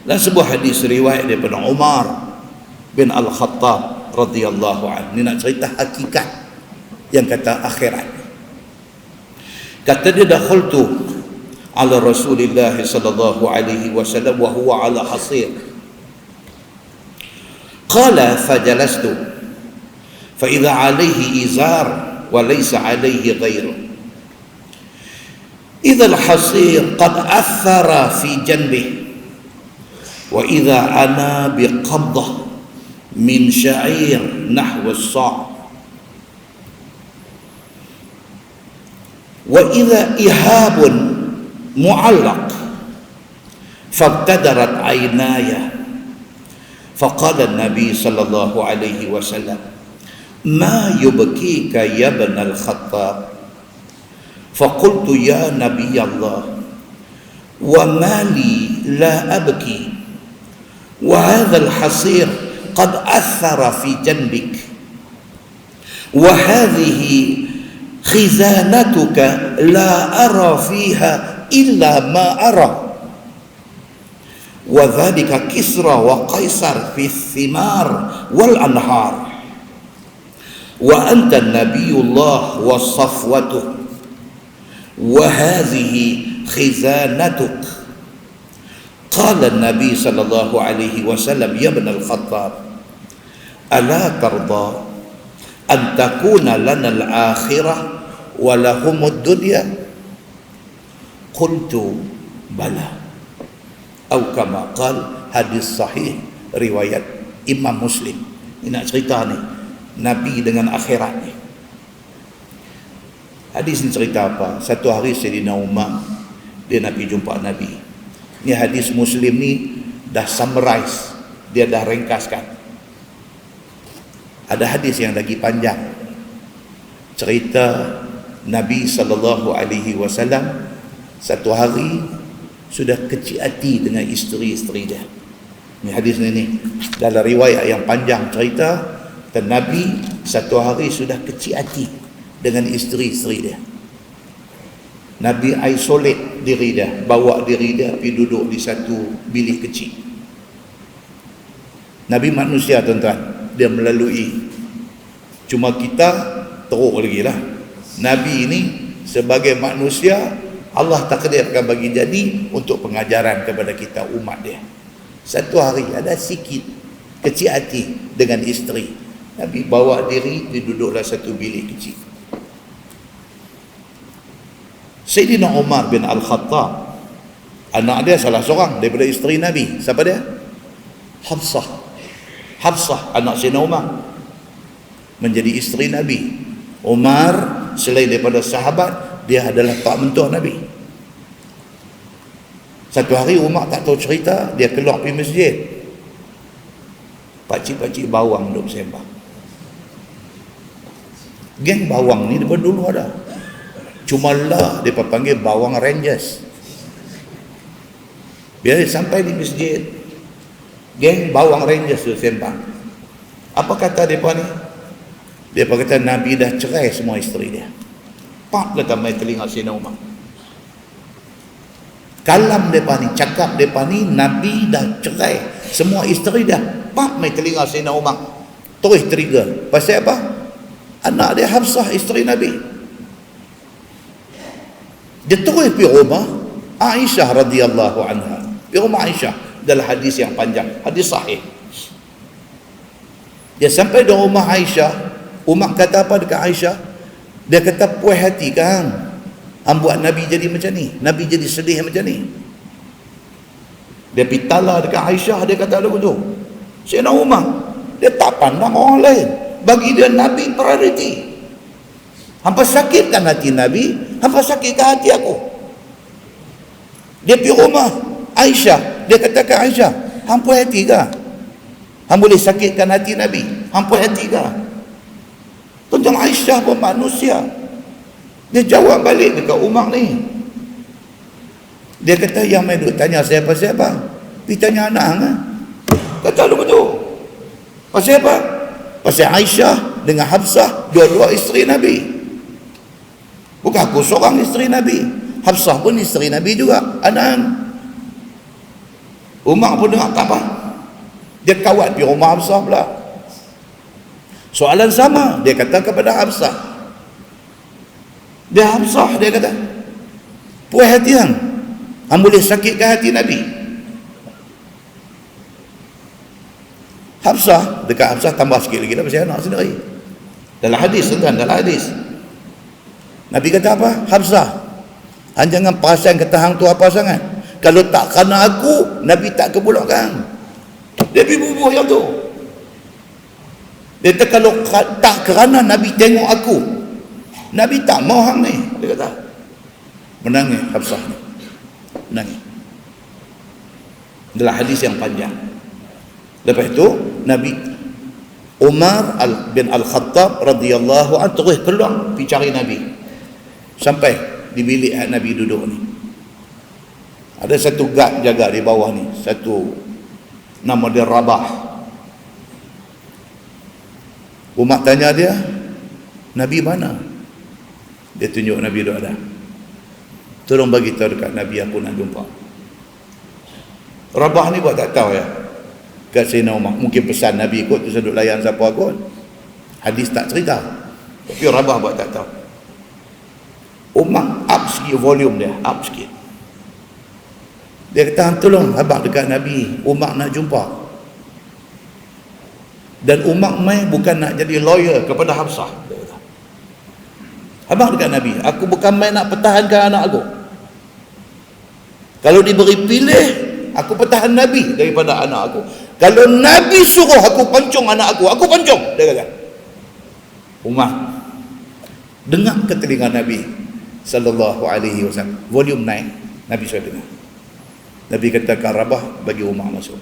Dan sebuah hadis riwayat daripada Umar bin Al-Khattab radhiyallahu anhu. Ini nak cerita hakikat yang kata akhirat. Kata dia, dakhultu ala Rasulillah sallallahu alaihi wasallam wa huwa ala hasir. Qala fajalastu fa idza alaihi izar wa laysa alaihi ghairu. Idza al-hasir qad athara fi janbihi wa idza ana biqabdah min sya'ir nahwa as-sa' wa idza ihabun mu'allaq fabtadarat aynaya faqala an-nabi sallallahu alaihi wasallam ma yubkika ya ibn al-Khattab faqultu ya nabiy Allah wa ma li la abki wa hadha al-hasir qad athara fi janbik wa hadhihi khizanatuka la ara fiha illa ma ara wa dhalika Kisra wa Qaisar fi thimar wal anhar wa anta nabiyullah wa safwatuh wa hadhihi khizanatuk. Qala an-nabi sallallahu alaihi wasallam ya ibn al-Khattab ala tarda an takuna lana al-akhirah wa lahum ad-dunya. Qultu bala, atau kama qal. Hadis sahih riwayat Imam Muslim. Ini nak cerita ni Nabi dengan akhirat ni. Hadis ni cerita apa? Satu hari Sayyidina Umar dia nak pergi jumpa Nabi. Ni hadis Muslim ni dah summarize, dia dah ringkaskan. Ada hadis yang lagi panjang, cerita Nabi SAW satu hari sudah kecil hati dengan isteri-isteri dia. Ni hadis ni dalam riwayat yang panjang cerita dan Nabi satu hari sudah kecil hati dengan isteri-isteri dia. Nabi isolate diri dia, bawa diri dia pergi duduk di satu bilik kecil. Nabi manusia tuan-tuan, dia melalui. Cuma kita teruk lagi lah. Nabi ini sebagai manusia, Allah takdirkan bagi jadi untuk pengajaran kepada kita umat dia. Satu hari ada sikit kecil hati dengan isteri. Nabi bawa diri, dia duduklah satu bilik kecil. Sayyidina Umar bin Al-Khattab, anak dia salah seorang daripada isteri Nabi. Siapa dia? Hafsah. Hafsah anak Sayyidina Umar menjadi isteri Nabi. Umar selain daripada sahabat, dia adalah pak mentua Nabi. Satu hari Umar tak tahu cerita, dia keluar pergi masjid. Pakcik-pakcik bawang duduk sembang. Geng bawang ni daripada dulu ada. Cuma lah dia panggil bawang Rangers. Bila dia sampai di masjid, geng bawang Rangers tu sembang. Apa kata mereka ni? Dia kata Nabi dah cerai semua isteri dia. Pak kata main telinga Sayyidina Umar. Kalam mereka ni, cakap mereka ni, Nabi dah cerai semua isteri dia. Pak main telinga Sayyidina Umar. Terus trigger. Pasal apa? Anak dia Hafsah, isteri Nabi. Dia terus pergi rumah Aisyah radhiyallahu anha. Pergi rumah Aisyah dalam hadis yang panjang, hadis sahih. Dia sampai di rumah Aisyah, Umar kata apa dekat Aisyah? Dia kata, puas hati kan hang buat Nabi jadi macam ni, Nabi jadi sedih macam ni. Dia pergi tala dekat Aisyah, dia kata lagu tu. Sayyidina Umar, dia tak pandang orang lain, bagi dia Nabi priority. Hampa sakitkan hati Nabi, hampa sakitkan hati aku. Dia pergi rumah Aisyah, dia kata ke Aisyah, hampa hati ke? Hang boleh sakitkan hati Nabi, hampa hati ke? Tuan Aisyah pun manusia. Dia jawab balik dekat Umar ni. Dia kata, yang main duk tanya saya pasal apa? Pergi tanya anak hang. Kata lu betul. Pasal apa? Pasal Aisyah dengan Hafsah, dua-dua isteri Nabi. Bukan aku seorang isteri Nabi, Hafsah pun isteri Nabi juga, anak. Umar pun dengar, tak apa. Dia kawat pergi rumah Hafsah pula. Soalan sama, dia kata kepada Hafsah. Dia Hafsah, dia kata, puas hati hang boleh sakitkan hati Nabi. Hafsah, dekat Hafsah tambah sikit lagi dah pasal anak sendiri. Dalam hadis, tuan, dalam hadis Nabi kata apa? Hafsah, hang jangan perasan kata hang tu apa sangat. Kalau tak kerana aku, Nabi tak kebulakkan. Dia pergi bubuh yang tu. Dia kata kalau tak kerana Nabi tengok aku, Nabi tak mau hang ni. Dia kata menangis Hafsah ni, menangis. Adalah hadis yang panjang. Lepas itu Nabi Umar bin Al-Khattab radhiyallahu anhu terus keluar pergi cari Nabi sampai di bilik Nabi duduk ni. Ada satu guard jaga di bawah ni, satu nama dia Rabah. Umar tanya dia, Nabi mana? Dia tunjuk Nabi duduk ada. Tolong bagi tahu dekat Nabi, aku nak jumpa. Rabah ni buat tak tahu ya. Kat Sayyidina Umar, mungkin pesan Nabi ikut tu seduk layan siapa kot. Hadis tak cerita. Tapi Rabah buat tak tahu. Umar up sikit volume dia, up sikit. Dia kata, tolong abang dekat Nabi, Umar nak jumpa. Dan Umar mai bukan nak jadi lawyer kepada Hafsah. Dia kata, abang dekat Nabi, aku bukan main nak pertahankan anak aku. Kalau diberi pilih, aku pertahan Nabi daripada anak aku. Kalau Nabi suruh aku pancung anak aku pancung, dia kata. Umar dengar ke telinga Nabi sallallahu alaihi wasallam, volume 9, Nabi sudah dengar. Nabi katakan, Rabah, bagi Umar masuk.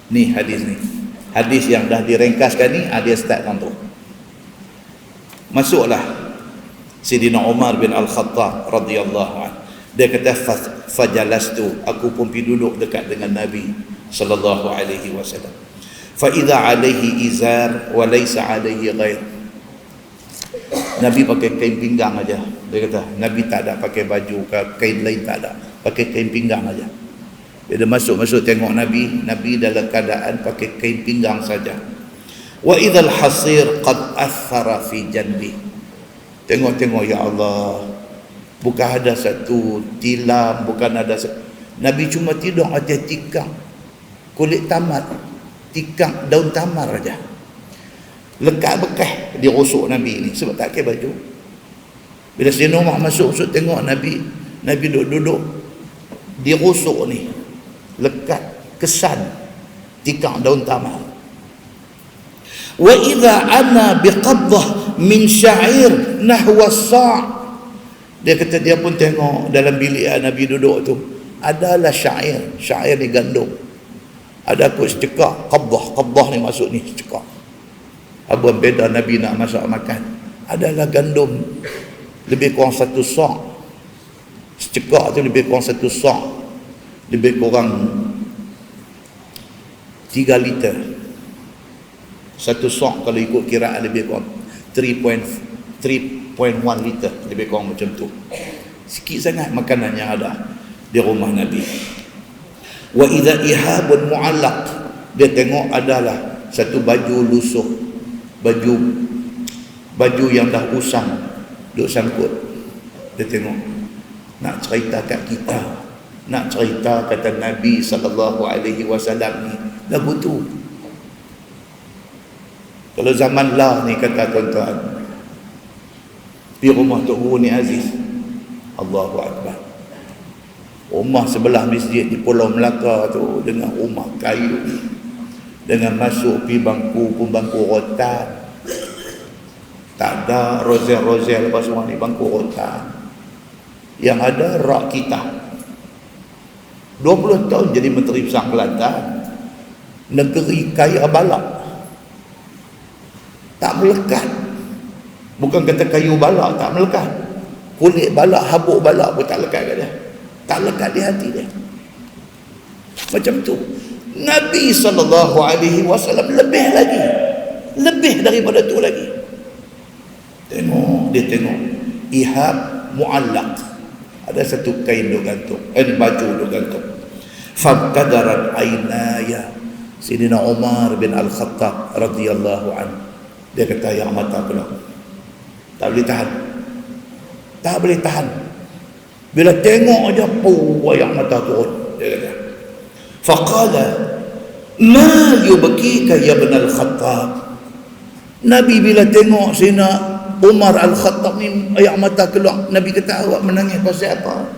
Ni hadis ni. Hadis yang dah direngkaskan ni, dia start contoh. Masuklah Sayyidina Umar bin Al-Khattab radhiyallahu anhu. Dia kata, fajalastu, aku pun pergi duduk dekat dengan Nabi sallallahu alaihi wasallam. Fa idza alaihi izar wa laysa alaihi ghair. Nabi pakai kain pinggang aja. Dia kata, Nabi tak ada pakai baju ke kain lain, tak ada. Pakai kain pinggang aja. Bila masuk tengok Nabi, Nabi dalam keadaan pakai kain pinggang saja. Wa idzal hasir qad athara fi janbi. Tengok ya Allah, bukan ada satu tilam, bukan ada Nabi cuma tidur aja tikam kulit tamar, tikam daun tamar aja. Lekat bekas di rusuk Nabi ni sebab tak pakai baju. Bila Sayyidina Umar masuk tengok Nabi duduk di rusuk ni, lekat kesan tikam daun tamar. Wa idza ana biqabdah min sya'ir nahwa sa'. Dia kata dia pun tengok dalam bilik Nabi duduk tu adalah syair ni gandum. Ada kot secekak, qabdah ni masuk ni secekak. Apa beda Nabi nak masak makan? Adalah gandum lebih kurang 1 sa'. Secekak tu lebih kurang 1 sa'. Lebih kurang 3 liter. 1 sa' kalau ikut kiraan lebih kurang 3.1 liter, lebih kurang macam tu. Sikit sangat makanan yang ada di rumah Nabi. Wa idza ihabun mu'allaq, dia tengok adalah satu baju lusuh, baju yang dah usang duk sangkut. Dia tengok, nak cerita kat kita, nak cerita kata Nabi sallallahu alaihi wasallam ni lagu tu. Kalau zaman lah ni kata tuan-tuan, di rumah Tok Guru ni Aziz, Allahu Akbar, rumah sebelah masjid di Pulau Melaka tu dengan rumah kayu, dengan masuk pi bangku pun bangku rotan, tak ada rozel apa semua ni, bangku rotan. Yang ada rak kita 20 tahun jadi Menteri Besar Kelantan, negeri kaya balak, tak melekat. Bukan kata kayu balak tak melekat, kulit balak, habuk balak pun tak lekat kat dia, tak lekat di hati dia. Macam tu Nabi SAW lebih daripada tu lagi. Dia tengok ihab mu'allaq, ada satu kain duk gantung, baju duk gantung. Fabtadarat aynaya. Sayyidina Umar bin Al-Khattab radhiyallahu anhu, dia kata, yang mata keluar. Tak boleh tahan. Tak boleh tahan. Bila tengok aja, yang mata turun. Dia kata, faqala ma yubkika ya ibn Al-Khattab. Nabi bila tengok Sayyidina Umar Al-Khattab ni air mata keluar, Nabi kata, awak menangis pasal apa?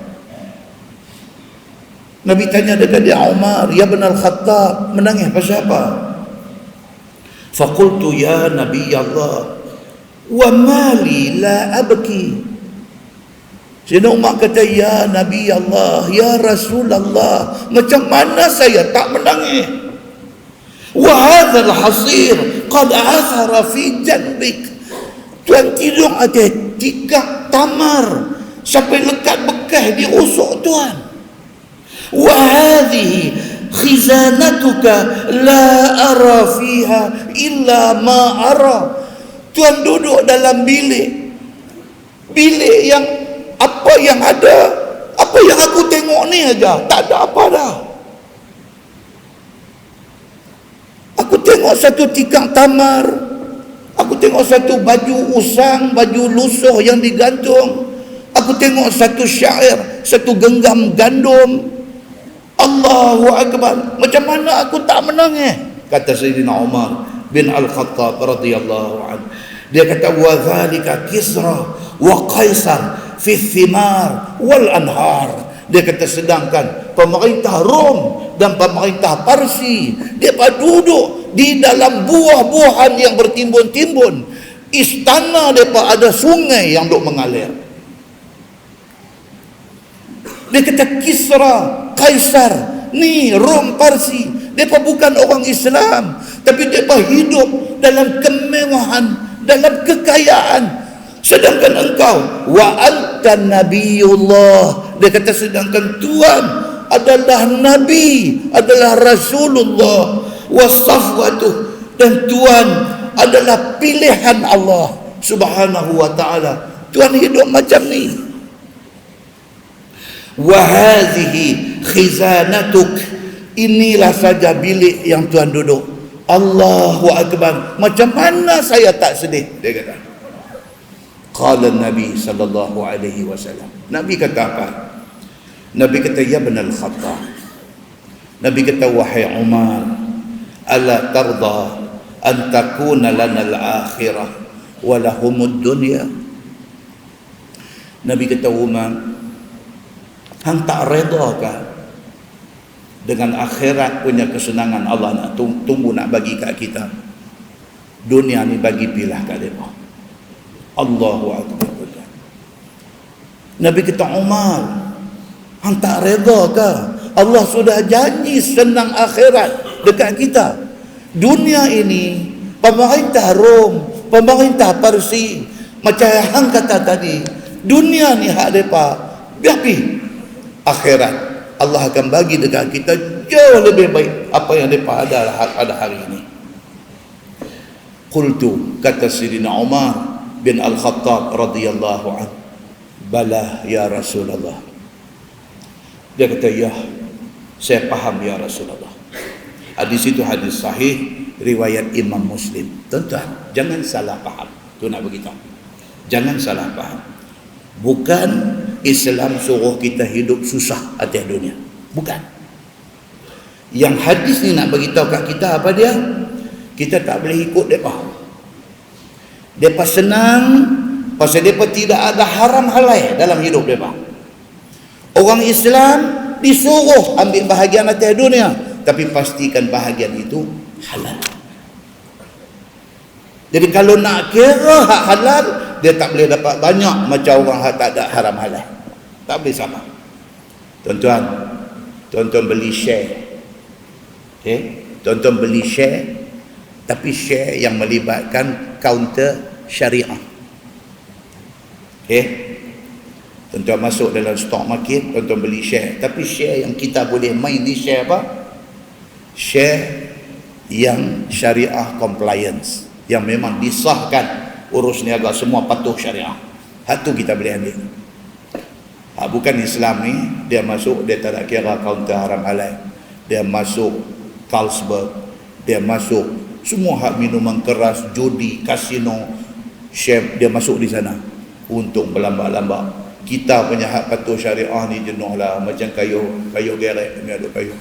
Nabi tanya dekat dia, Umar, ya ibn Al-Khattab, menangis pasal apa? Faqultu ya Nabi Allah, wa mali la abki. Sayyidina Umar kata, ya Nabi Allah, ya Rasulullah, macam mana saya tak menangis? Wa hadzal hasir qad athara fi janbik. Tuan tidur atas tikar tamar sampai lekat bekas di rusuk tuan. Wa hadhihi khizanatuka la ara fiha illa ma ara. Tuan duduk dalam bilik yang apa yang ada, apa yang aku tengok ni aja, tak ada apa dah. Aku tengok satu tikar tamar, aku tengok satu baju usang, baju lusuh yang digantung, aku tengok satu syair, satu genggam gandum. Allahu Akbar, macam mana aku tak menangis? Kata Sayyidina Umar bin Al-Khattab radhiyallahu anhu. Dia kata, wa dhalika Kisra wa Qaisar fi thimar wal anhar. Dia kata, sedangkan pemerintah Rom dan pemerintah Parsi, mereka duduk di dalam buah-buahan yang bertimbun-timbun. Istana mereka ada sungai yang duk mengalir. Dia kata, Kisra, Kaisar, ni Rom, Parsi, mereka bukan orang Islam, tapi mereka hidup dalam kemewahan, dalam kekayaan. Sedangkan engkau, wa anta nabiyullah, dia kata, sedangkan tuan adalah nabi, adalah Rasulullah, wa safwatuh, dan tuan adalah pilihan Allah subhanahu wa ta'ala. Tuan hidup macam ni. Wa hadhihi khizanatuk, inilah saja bilik yang tuan duduk. Allahu Akbar, macam mana saya tak sedih? Dia kata. Qala Nabi sallallahu alaihi wasallam. Nabi kata apa? Nabi kata, ya ibn Al-Khattab. Nabi kata, wahai Umar, ala tarda an takuna lana al-akhirah wa lahumud dunya. Nabi kata, Umar, hang tak reda kah dengan akhirat punya kesenangan Allah nak tunggu nak bagi kat kita? Dunia ni bagi pilah kat mereka. Allahu Akbar. Nabi kata, Umar, hang tak reda kah? Allah sudah janji senang akhirat dekat kita. Dunia ini, pemerintah Rom, pemerintah Parsi, macam hang kata tadi, dunia ni hak mereka, biar pi. Akhirat Allah akan bagi dekat kita jauh lebih baik apa yang mereka ada hari ini. Qultu, kata Sayyidina Umar bin Al-Khattab radhiyallahu anhu, bala ya Rasulullah. Dia kata, ya, saya faham ya Rasulullah. Hadis itu hadis sahih riwayat Imam Muslim. Tuan-tuan, jangan salah faham. Tu nak beritahu, jangan salah faham. Bukan Islam suruh kita hidup susah atas dunia, bukan. Yang hadis ni nak beritahu kat kita apa dia? Kita tak boleh ikut mereka. Mereka senang pasal mereka tidak ada haram halal dalam hidup mereka. Orang Islam disuruh ambil bahagian atas dunia, tapi pastikan bahagian itu halal. Jadi kalau nak kira hak halal, dia tak boleh dapat banyak macam orang hak tak ada haram halal. Tak boleh sama. Tuan-tuan beli share. Tuan-tuan beli share, tapi share yang melibatkan counter syariah. Tuan-tuan masuk dalam stock market, tuan-tuan beli share, tapi share yang kita boleh main di share apa? Share yang syariah compliance, yang memang disahkan urus niaga semua patuh syariah. Hak tu kita boleh ambil. Bukan Islam ni, dia masuk, dia tak nak kira counter haram halal. dia masuk Carlsberg, dia masuk semua hak minuman keras, judi, kasino, chef, dia masuk di sana untuk berlambak-lambak. Kita punya hak patuh syariah ni jenuh lah, macam kayu gerek ni, ada kayu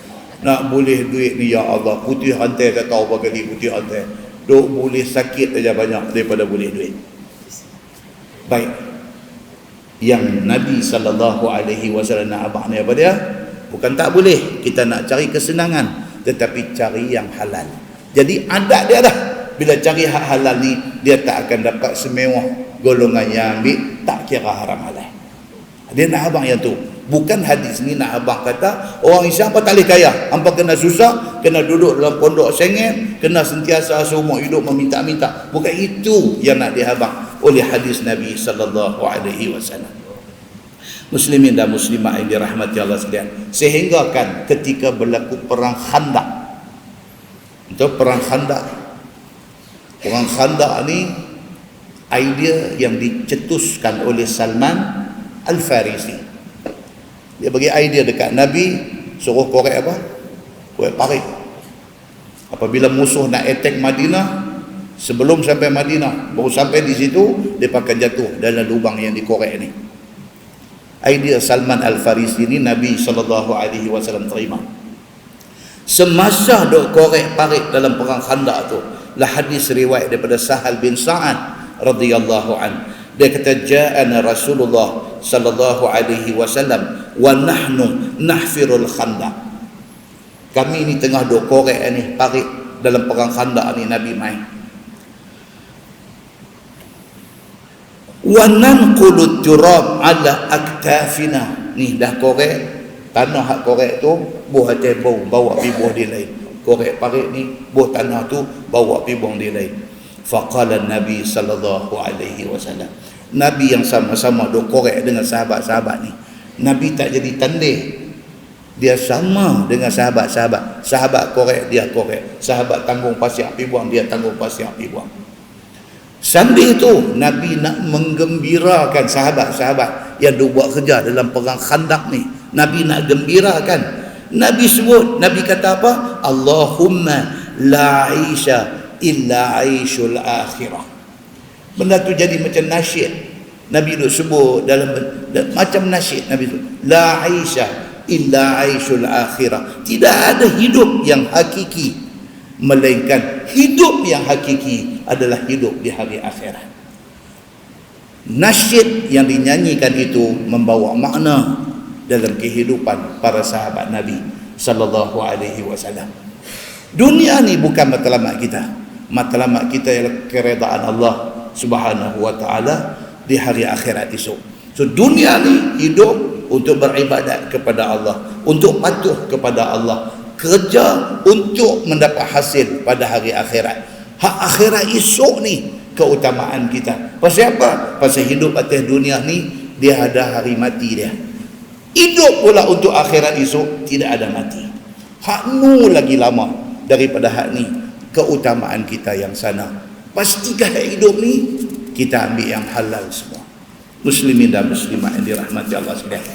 nak boleh duit ni, ya Allah, putih hantai tak tahu berapa kali putih hantai, duk boleh sakit aja banyak daripada boleh duit. Baik, yang Nabi SAW nak abang ni apa dia? Bukan tak boleh kita nak cari kesenangan, tetapi cari yang halal. Jadi adat dia dah, bila cari hak halal ni, dia tak akan dapat semewah golongan yang ambil tak kira haram halal. Dia nak abang yang tu. Bukan hadis ni nak abang kata orang Islam apa tak boleh kaya, hampa kena susah, kena duduk dalam pondok sengit, kena sentiasa seumur hidup meminta-minta. Bukan itu yang nak dihabang oleh hadis Nabi SAW. Muslimin dan muslimat yang dirahmati Allah sekalian, sehingga kan ketika berlaku perang Khandaq, itu perang Khandaq ni idea yang dicetuskan oleh Salman Al-Farisi. Dia bagi idea dekat Nabi, suruh korek apa? Korek parit. Apabila musuh nak attack Madinah, sebelum sampai Madinah, baru sampai di situ, dia akan jatuh dalam lubang yang dikorek ni. Idea Salman Al-Farisi ni Nabi SAW terima. Semasa duk korek parit dalam perang Khandaq tu, lah hadis riwayat daripada Sahal bin Sa'ad radhiyallahu an. Dia kata, ja'ana Rasulullah sallallahu alaihi wasallam wa nahnu nahfirul Khandaq. Kami ni tengah duk korek ni parit dalam perang Khandaq ni, Nabi main. Wa nanqulut turab ala aktafina. Ni dah korek tanah, hak korek tu buah atas bau, bawa pi buah di lain. Korek parit ni buah tanah tu bawa pi buang di lain. Faqala Nabi sallallahu alaihi wasallam, Nabi yang sama-sama duk korek dengan sahabat-sahabat ni, Nabi tak jadi tandih. Dia sama dengan sahabat-sahabat. Sahabat korek, dia korek. Sahabat tanggung pasir pi buang, dia tanggung pasir pi buang. Sambil itu Nabi nak menggembirakan sahabat-sahabat yang duk buat kerja dalam perang Khandaq ni. Nabi nak gembirakan. Nabi sebut, Nabi kata apa? Allahumma la aisha illa aishul akhirah. Benda tu jadi macam nasyid. Nabi duk sebut dalam macam nasyid. Nabi tu, la aisha illa aishul akhirah. Tidak ada hidup yang hakiki, melainkan hidup yang hakiki adalah hidup di hari akhirat. Nasyid yang dinyanyikan itu membawa makna dalam kehidupan para sahabat Nabi sallallahu alaihi wasallam. Dunia ni bukan matlamat kita. Matlamat kita ialah keredaan Allah Subhanahu wa taala di hari akhirat esok. So dunia ni hidup untuk beribadat kepada Allah, untuk patuh kepada Allah, kerja untuk mendapat hasil pada hari akhirat. Hak akhirat esok ni keutamaan kita. Pasal apa? Pasal hidup atas dunia ni dia ada hari mati dia. Hidup pula untuk akhirat esok tidak ada mati. Hak nu lagi lama daripada hak ni. Keutamaan kita yang sana. Pastikan hidup ni kita ambil yang halal semua. Muslimin dan muslimat yang dirahmati Allah sekalian.